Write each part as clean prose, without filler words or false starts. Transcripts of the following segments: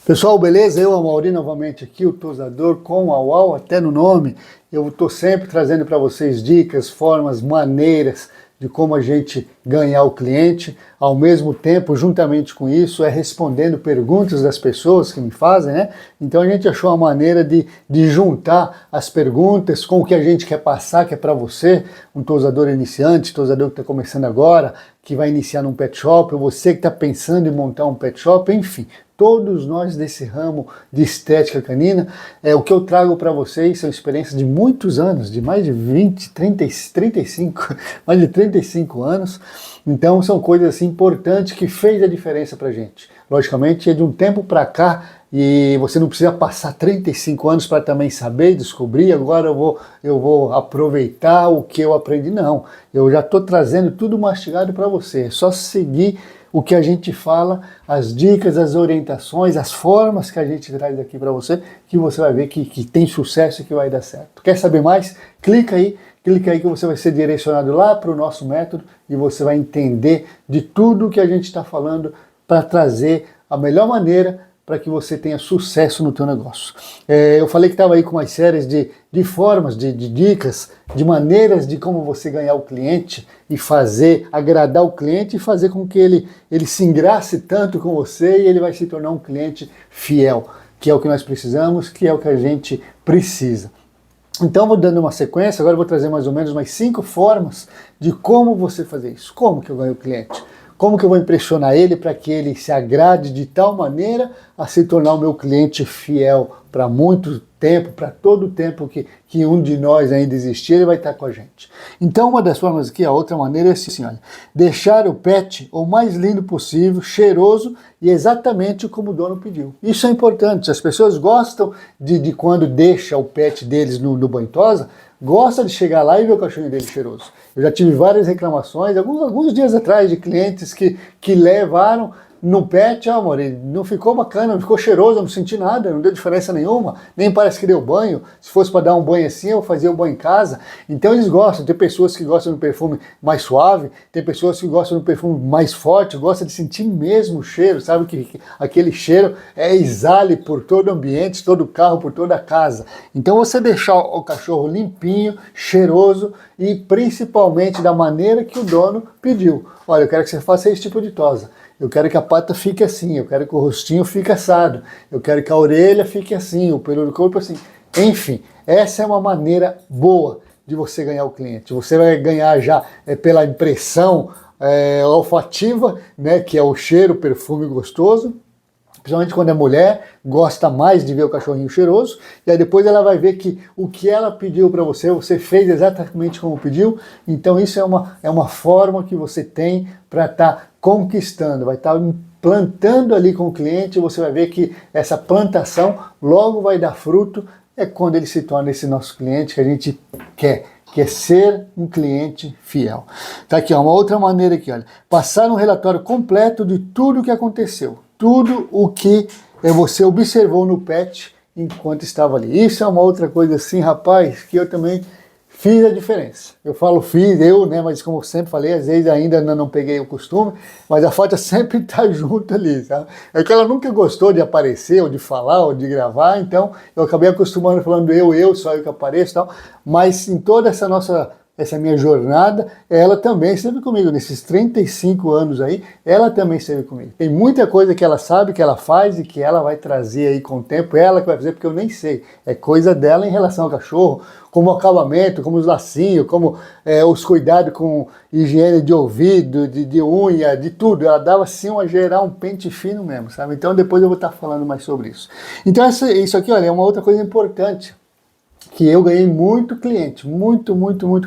Pessoal, beleza? Eu, Amaury, novamente aqui, o Tosador com a UAU, até no nome. Eu estou sempre trazendo para vocês dicas, formas, maneiras de como a gente ganhar o cliente. Ao mesmo tempo, juntamente com isso, respondendo perguntas das pessoas que me fazem, né? Então a gente achou uma maneira de juntar as perguntas com o que a gente quer passar, que é para você, um tosador iniciante, tosador que está começando agora, que vai iniciar num pet shop, ou você que está pensando em montar um pet shop, enfim. Todos nós desse ramo de estética canina, o que eu trago para vocês são experiências de muitos anos, de mais de 20, 30, 35, mais de 35 anos. Então são coisas assim importantes que fez a diferença para gente. Logicamente é de um tempo para cá e você não precisa passar 35 anos para também saber, descobrir, agora eu vou aproveitar o que eu aprendi. Não, eu já estou trazendo tudo mastigado para você, é só seguir o que a gente fala, as dicas, as orientações, as formas que a gente traz aqui para você, que você vai ver que tem sucesso e que vai dar certo. Quer saber mais? Clica aí que você vai ser direcionado lá para o nosso método e você vai entender de tudo que a gente está falando para trazer a melhor maneira para que você tenha sucesso no teu negócio. Eu falei que estava aí com umas séries de formas, de dicas, de maneiras de como você ganhar o cliente e fazer, agradar o cliente e fazer com que ele se engrace tanto com você e ele vai se tornar um cliente fiel, que é o que nós precisamos, que é o que a gente precisa. Então vou dando uma sequência, agora eu vou trazer mais ou menos umas 5 formas de como você fazer isso. Como que eu ganho o cliente? Como que eu vou impressionar ele para que ele se agrade de tal maneira a se tornar o meu cliente fiel para muito tempo, para todo o tempo que um de nós ainda existir, ele vai estar com a gente. Então uma das formas aqui, a outra maneira é assim, olha, deixar o pet o mais lindo possível, cheiroso e exatamente como o dono pediu. Isso é importante, as pessoas gostam de quando deixa o pet deles no banho-tosa, gosta de chegar lá e ver o cachorrinho dele cheiroso. Eu já tive várias reclamações, alguns dias atrás, de clientes que levaram no pet, amor, não ficou bacana, não ficou cheiroso, eu não senti nada, não deu diferença nenhuma, nem parece que deu banho. Se fosse para dar um banho assim, eu fazia o banho em casa. Então eles gostam, tem pessoas que gostam do perfume mais suave, tem pessoas que gostam do perfume mais forte, gostam de sentir mesmo o cheiro, sabe que aquele cheiro exale por todo o ambiente, todo o carro, por toda a casa. Então você deixar o cachorro limpinho, cheiroso e principalmente da maneira que o dono pediu. Olha, eu quero que você faça esse tipo de tosa. Eu quero que a pata fique assim, eu quero que o rostinho fique assado, eu quero que a orelha fique assim, o pelo do corpo assim. Enfim, essa é uma maneira boa de você ganhar o cliente. Você vai ganhar já pela impressão olfativa, né, que é o cheiro, o perfume gostoso. Principalmente quando é mulher, gosta mais de ver o cachorrinho cheiroso, e aí depois ela vai ver que o que ela pediu para você fez exatamente como pediu, então isso é uma forma que você tem para estar conquistando, vai estar plantando ali com o cliente, e você vai ver que essa plantação logo vai dar fruto, é quando ele se torna esse nosso cliente que a gente quer. Que é ser um cliente fiel. Tá aqui, ó, uma outra maneira aqui, olha. Passar um relatório completo de tudo o que aconteceu. Tudo o que você observou no pet enquanto estava ali. Isso é uma outra coisa assim, rapaz, que eu também fiz a diferença. Eu falo fiz, né, mas como eu sempre falei, às vezes ainda não peguei o costume, mas a Fátia sempre está junto ali, sabe? É que ela nunca gostou de aparecer, ou de falar, ou de gravar, então eu acabei acostumando falando só eu que apareço e tal, mas em toda essa minha jornada, ela também esteve comigo, nesses 35 anos aí, ela também esteve comigo. Tem muita coisa que ela sabe, que ela faz e que ela vai trazer aí com o tempo, ela que vai fazer, porque eu nem sei. É coisa dela em relação ao cachorro, como o acabamento, como os lacinhos, como os cuidados com higiene de ouvido, de unha, de tudo. Ela dava assim uma geral, um pente fino mesmo, sabe? Então depois eu vou estar falando mais sobre isso. Então isso aqui, olha, é uma outra coisa importante, que eu ganhei muito cliente, muito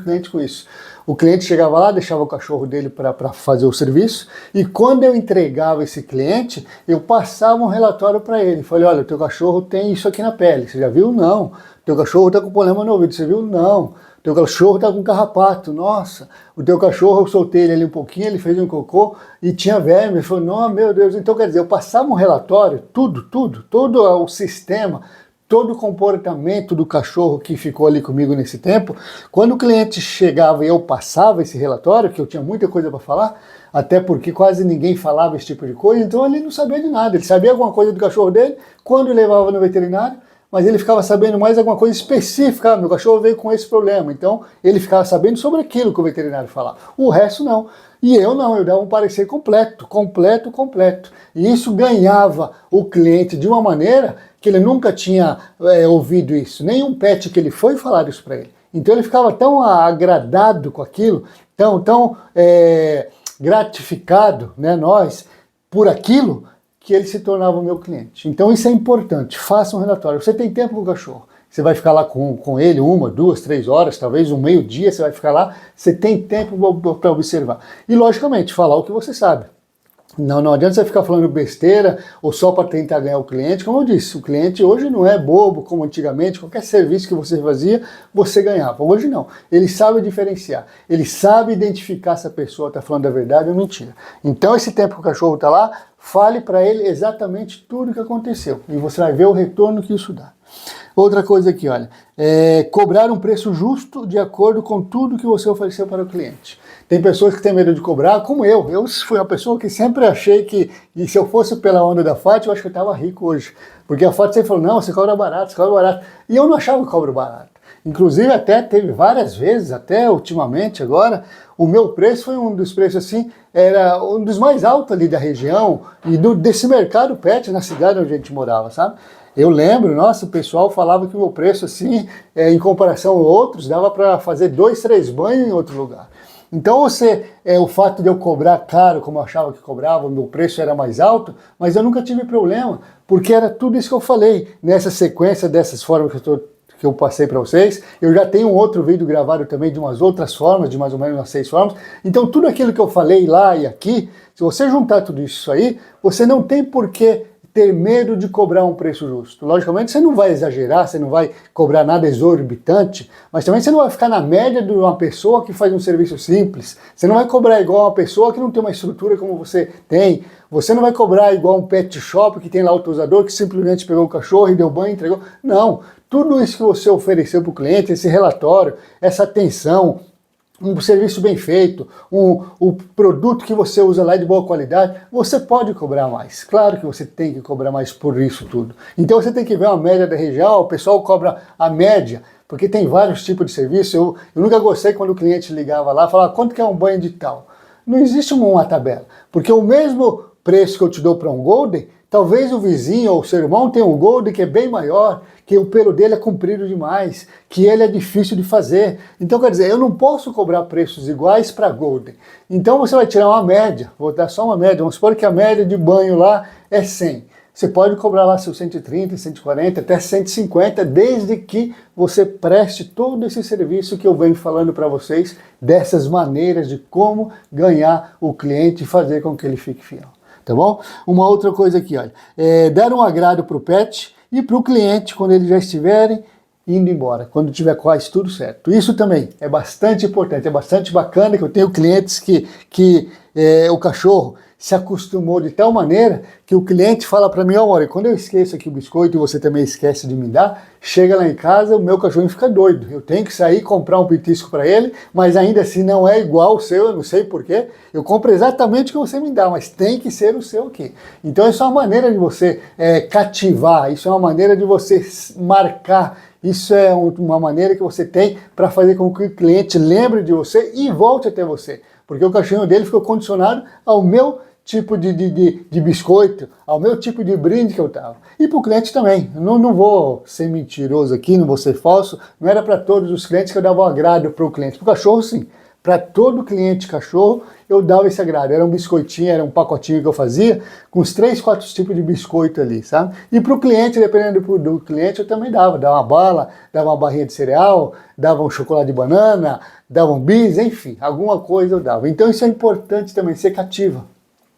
cliente com isso. O cliente chegava lá, deixava o cachorro dele para fazer o serviço, e quando eu entregava esse cliente, eu passava um relatório para ele. Falei, olha, o teu cachorro tem isso aqui na pele, você já viu? Não. O teu cachorro está com problema no ouvido, você viu? Não. O teu cachorro está com carrapato, nossa. O teu cachorro, eu soltei ele ali um pouquinho, ele fez um cocô e tinha verme. Ele falou, não, meu Deus. Então, quer dizer, eu passava um relatório, todo o sistema, todo o comportamento do cachorro que ficou ali comigo nesse tempo. Quando o cliente chegava e eu passava esse relatório, que eu tinha muita coisa para falar, até porque quase ninguém falava esse tipo de coisa, então ele não sabia de nada. Ele sabia alguma coisa do cachorro dele quando levava no veterinário, mas ele ficava sabendo mais alguma coisa específica. Meu cachorro veio com esse problema, então ele ficava sabendo sobre aquilo que o veterinário falava. O resto não. E eu não, eu dava um parecer completo. E isso ganhava o cliente de uma maneira que ele nunca tinha ouvido isso. Nenhum pet que ele foi falar isso para ele. Então ele ficava tão agradado com aquilo, tão gratificado, né, nós, por aquilo, que ele se tornava o meu cliente. Então isso é importante, faça um relatório. Você tem tempo com o cachorro, você vai ficar lá com ele 1, 2, 3 horas, talvez um meio-dia, você vai ficar lá, você tem tempo para observar. E logicamente, falar o que você sabe. Não adianta você ficar falando besteira ou só para tentar ganhar o cliente. Como eu disse, o cliente hoje não é bobo como antigamente. Qualquer serviço que você fazia, você ganhava. Hoje não. Ele sabe diferenciar. Ele sabe identificar se a pessoa está falando a verdade ou mentira. Então esse tempo que o cachorro está lá, fale para ele exatamente tudo o que aconteceu. E você vai ver o retorno que isso dá. Outra coisa aqui, olha, cobrar um preço justo de acordo com tudo que você ofereceu para o cliente. Tem pessoas que têm medo de cobrar, como eu. Eu fui uma pessoa que sempre achei que, e se eu fosse pela onda da FAT, eu acho que eu estava rico hoje. Porque a FAT sempre falou, não, você cobra barato, você cobra barato. E eu não achava que cobro barato. Inclusive até teve várias vezes, até ultimamente agora, o meu preço foi um dos preços assim, era um dos mais altos ali da região e desse mercado pet na cidade onde a gente morava, sabe? Eu lembro, nossa, o pessoal falava que o meu preço assim, em comparação a outros, dava para fazer 2, 3 banhos em outro lugar. Então o fato de eu cobrar caro, como eu achava que cobrava, o meu preço era mais alto, mas eu nunca tive problema, porque era tudo isso que eu falei, nessa sequência dessas formas que eu passei para vocês. Eu já tenho um outro vídeo gravado também de umas outras formas, de mais ou menos umas 6 formas. Então tudo aquilo que eu falei lá e aqui, se você juntar tudo isso aí, você não tem por que ter medo de cobrar um preço justo. Logicamente você não vai exagerar, você não vai cobrar nada exorbitante, mas também você não vai ficar na média de uma pessoa que faz um serviço simples. Você não vai cobrar igual uma pessoa que não tem uma estrutura como você tem. Você não vai cobrar igual um pet shop que tem lá o tosador que simplesmente pegou o cachorro e deu banho e entregou. Não, tudo isso que você ofereceu para o cliente, esse relatório, essa atenção, um serviço bem feito, o produto que você usa lá é de boa qualidade, você pode cobrar mais. Claro que você tem que cobrar mais por isso tudo. Então você tem que ver uma média da região, o pessoal cobra a média, porque tem vários tipos de serviço. Eu nunca gostei quando o cliente ligava lá e falava, quanto que é um banho de tal? Não existe uma tabela, porque o mesmo preço que eu te dou para um Golden, talvez o vizinho ou o seu irmão tenha um Golden que é bem maior, que o pelo dele é comprido demais, que ele é difícil de fazer. Então, quer dizer, eu não posso cobrar preços iguais para Golden. Então você vai tirar uma média, vou dar só uma média, vamos supor que a média de banho lá é 100. Você pode cobrar lá seus 130, 140, até 150, desde que você preste todo esse serviço que eu venho falando para vocês, dessas maneiras de como ganhar o cliente e fazer com que ele fique fiel. Tá bom? Uma outra coisa aqui, olha, dar um agrado para o pet e para o cliente quando eles já estiverem indo embora, quando tiver quase tudo certo. Isso também é bastante importante, é bastante bacana, que eu tenho clientes que o cachorro se acostumou de tal maneira que o cliente fala para mim, olha, quando eu esqueço aqui o biscoito e você também esquece de me dar, chega lá em casa, o meu cachorro fica doido. Eu tenho que sair e comprar um petisco para ele, mas ainda assim não é igual o seu, eu não sei porquê. Eu compro exatamente o que você me dá, mas tem que ser o seu aqui. Então isso é uma maneira de você cativar, isso é uma maneira de você marcar, isso é uma maneira que você tem para fazer com que o cliente lembre de você e volte até você. Porque o cachorro dele ficou condicionado ao meu tipo de biscoito, ao meu tipo de brinde que eu tava. E para o cliente também. Não vou ser mentiroso aqui, não vou ser falso. Não era para todos os clientes que eu dava um agrado para o cliente. Para o cachorro, sim. Para todo cliente cachorro, eu dava esse agrado. Era um biscoitinho, era um pacotinho que eu fazia, com uns 3, 4 tipos de biscoito ali, sabe? E para o cliente, dependendo do cliente, eu também dava. Dava uma bala, dava uma barrinha de cereal, dava um chocolate de banana, dava um bis, enfim, alguma coisa eu dava. Então isso é importante também, ser cativa.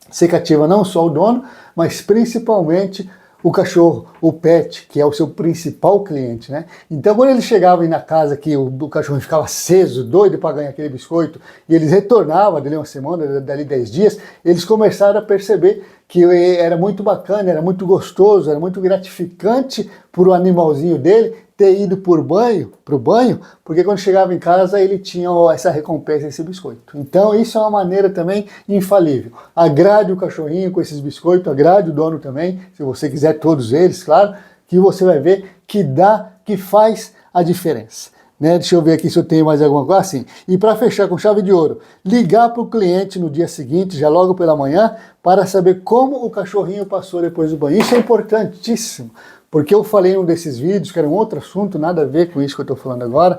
Ser cativa não só o dono, mas principalmente o cachorro, o pet, que é o seu principal cliente, né? Então, quando ele chegava aí na casa que o cachorro ficava aceso, doido para ganhar aquele biscoito, e eles retornavam dali uma semana, dali 10 dias, eles começaram a perceber que era muito bacana, era muito gostoso, era muito gratificante para o animalzinho dele ter ido pro banho, porque quando chegava em casa ele tinha essa recompensa, esse biscoito. Então isso é uma maneira também infalível. Agrade o cachorrinho com esses biscoitos, agrade o dono também, se você quiser todos eles, claro, que você vai ver que faz a diferença. Né? Deixa eu ver aqui se eu tenho mais alguma coisa assim. E para fechar com chave de ouro, ligar para o cliente no dia seguinte, já logo pela manhã, para saber como o cachorrinho passou depois do banho. Isso é importantíssimo, porque eu falei em um desses vídeos, que era um outro assunto, nada a ver com isso que eu estou falando agora,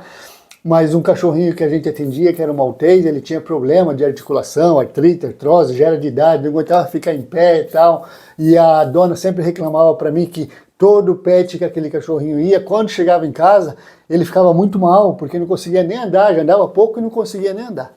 mas um cachorrinho que a gente atendia, que era um maltês, ele tinha problema de articulação, artrite, artrose, já era de idade, não aguentava ficar em pé e tal, e a dona sempre reclamava para mim que todo pet que aquele cachorrinho ia, quando chegava em casa, ele ficava muito mal, porque não conseguia nem andar, já andava pouco e não conseguia nem andar.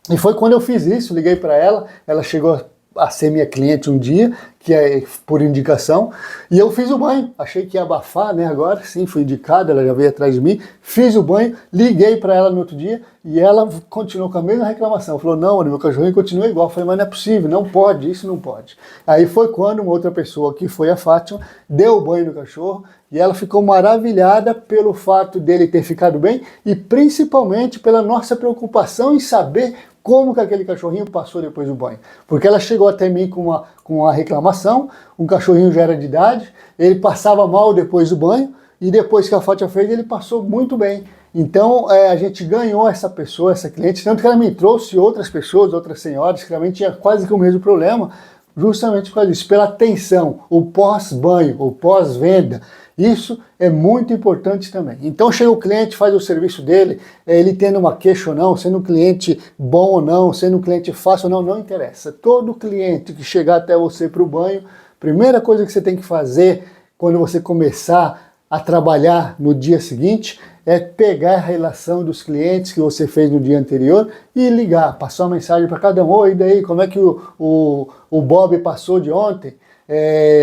E foi quando eu fiz isso, liguei para ela chegou a ser minha cliente um dia, que é por indicação, e eu fiz o banho, achei que ia abafar, né, agora sim, fui indicado, ela já veio atrás de mim, fiz o banho, liguei para ela no outro dia, e ela continuou com a mesma reclamação, falou, não, meu cachorrinho continua igual, eu falei, mas não é possível, não pode, isso não pode. Aí foi quando uma outra pessoa, que foi a Fátima, deu o banho no cachorro, e ela ficou maravilhada pelo fato dele ter ficado bem, e principalmente pela nossa preocupação em saber como que aquele cachorrinho passou depois do banho. Porque ela chegou até mim com uma reclamação, um cachorrinho já era de idade, ele passava mal depois do banho, e depois que a Fátima fez, ele passou muito bem. Então a gente ganhou essa pessoa, essa cliente, tanto que ela me trouxe outras pessoas, outras senhoras, que também tinham quase que o mesmo problema, justamente por causa disso, pela atenção, o pós-banho, o pós-venda. Isso é muito importante também. Então chega o cliente, faz o serviço dele, ele tendo uma queixa ou não, sendo um cliente bom ou não, sendo um cliente fácil ou não, não interessa. Todo cliente que chegar até você para o banho, primeira coisa que você tem que fazer quando você começar a trabalhar no dia seguinte é pegar a relação dos clientes que você fez no dia anterior e ligar, passar uma mensagem para cada um, oi, e daí, como é que o Bob passou de ontem?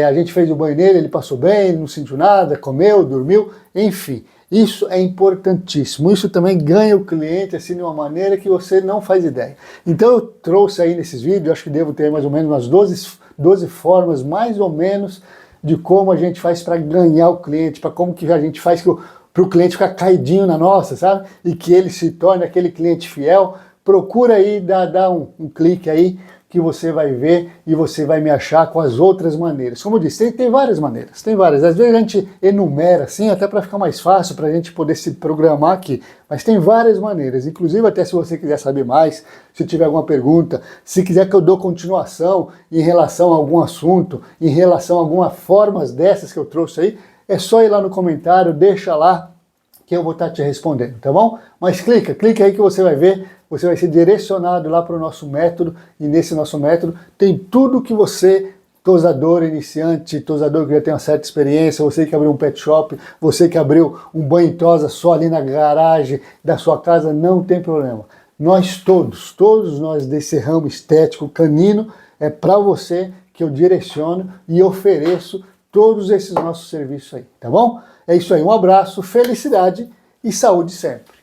A gente fez o banho nele, ele passou bem, ele não sentiu nada, comeu, dormiu, enfim. Isso é importantíssimo. Isso também ganha o cliente assim de uma maneira que você não faz ideia. Então eu trouxe aí nesses vídeos, acho que devo ter mais ou menos umas 12 formas, mais ou menos, de como a gente faz para ganhar o cliente, para como que a gente faz para o cliente ficar caidinho na nossa, sabe? E que ele se torne aquele cliente fiel. Procura aí, dá um clique aí, que você vai ver e você vai me achar com as outras maneiras. Como eu disse, tem várias maneiras, tem várias. Às vezes a gente enumera assim, até para ficar mais fácil, para a gente poder se programar aqui. Mas tem várias maneiras, inclusive até se você quiser saber mais, se tiver alguma pergunta, se quiser que eu dou continuação em relação a algum assunto, em relação a algumas formas dessas que eu trouxe aí, é só ir lá no comentário, deixa lá, que eu vou estar te respondendo, tá bom? Mas clica aí que você vai ver, você vai ser direcionado lá para o nosso método, e nesse nosso método tem tudo que você, tosador iniciante, tosador que já tem uma certa experiência, você que abriu um pet shop, você que abriu um banho e tosa só ali na garagem da sua casa, não tem problema. Nós todos nós desse ramo estético canino, é para você que eu direciono e ofereço todos esses nossos serviços aí, tá bom? É isso aí, um abraço, felicidade e saúde sempre.